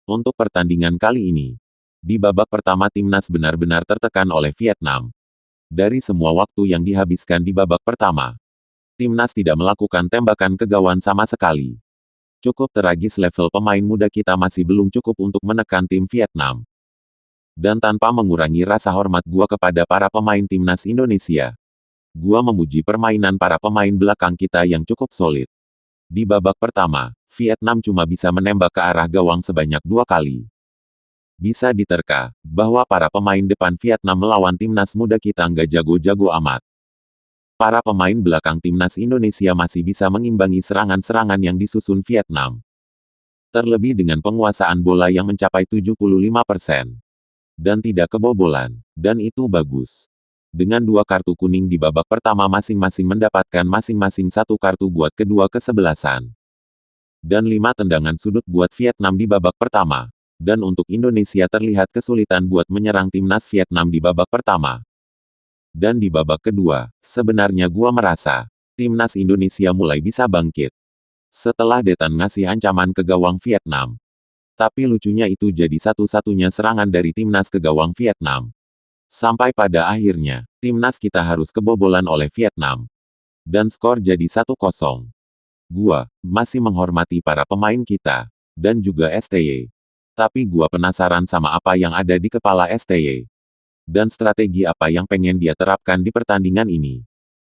Untuk pertandingan kali ini, di babak pertama timnas benar-benar tertekan oleh Vietnam. Dari semua waktu yang dihabiskan di babak pertama, timnas tidak melakukan tembakan ke gawang sama sekali. Cukup tragis, level pemain muda kita masih belum cukup untuk menekan tim Vietnam. Dan tanpa mengurangi rasa hormat gua kepada para pemain timnas Indonesia, gua memuji permainan para pemain belakang kita yang cukup solid. Di babak pertama, Vietnam cuma bisa menembak ke arah gawang sebanyak 2 kali. Bisa diterka, bahwa para pemain depan Vietnam melawan timnas muda kita nggak jago-jago amat. Para pemain belakang timnas Indonesia masih bisa mengimbangi serangan-serangan yang disusun Vietnam. Terlebih dengan penguasaan bola yang mencapai 75%. Dan tidak kebobolan. Dan itu bagus. Dengan 2 kartu kuning di babak pertama masing-masing mendapatkan masing-masing 1 kartu buat kedua kesebelasan. Dan 5 tendangan sudut buat Vietnam di babak pertama. Dan untuk Indonesia terlihat kesulitan buat menyerang timnas Vietnam di babak pertama. Dan di babak kedua, sebenarnya gua merasa, timnas Indonesia mulai bisa bangkit. Setelah Detan ngasih ancaman ke gawang Vietnam. Tapi lucunya itu jadi satu-satunya serangan dari timnas ke gawang Vietnam. Sampai pada akhirnya, timnas kita harus kebobolan oleh Vietnam. Dan skor jadi 1-0. Gua masih menghormati para pemain kita. Dan juga STY. Tapi gua penasaran sama apa yang ada di kepala STY. Dan strategi apa yang pengen dia terapkan di pertandingan ini.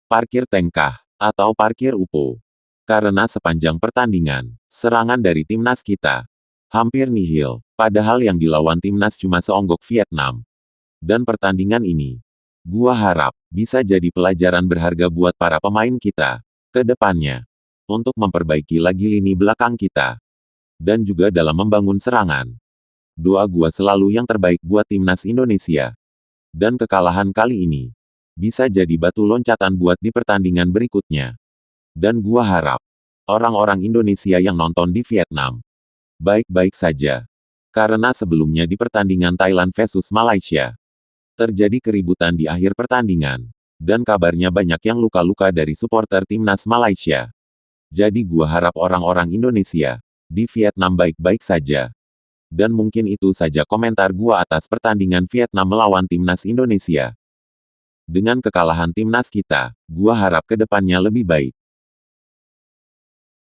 Parkir tank kah? Atau parkir UFO? Karena sepanjang pertandingan, serangan dari timnas kita hampir nihil. Padahal yang dilawan timnas cuma seonggok Vietnam. Dan pertandingan ini, gua harap, bisa jadi pelajaran berharga buat para pemain kita, ke depannya. Untuk memperbaiki lagi lini belakang kita. Dan juga dalam membangun serangan. Doa gua selalu yang terbaik buat timnas Indonesia. Dan kekalahan kali ini, bisa jadi batu loncatan buat di pertandingan berikutnya. Dan gua harap, orang-orang Indonesia yang nonton di Vietnam, baik-baik saja. Karena sebelumnya di pertandingan Thailand versus Malaysia, terjadi keributan di akhir pertandingan. Dan kabarnya banyak yang luka-luka dari supporter timnas Malaysia. Jadi gua harap orang-orang Indonesia, di Vietnam baik-baik saja. Dan mungkin itu saja komentar gua atas pertandingan Vietnam melawan timnas Indonesia. Dengan kekalahan timnas kita, gua harap ke depannya lebih baik.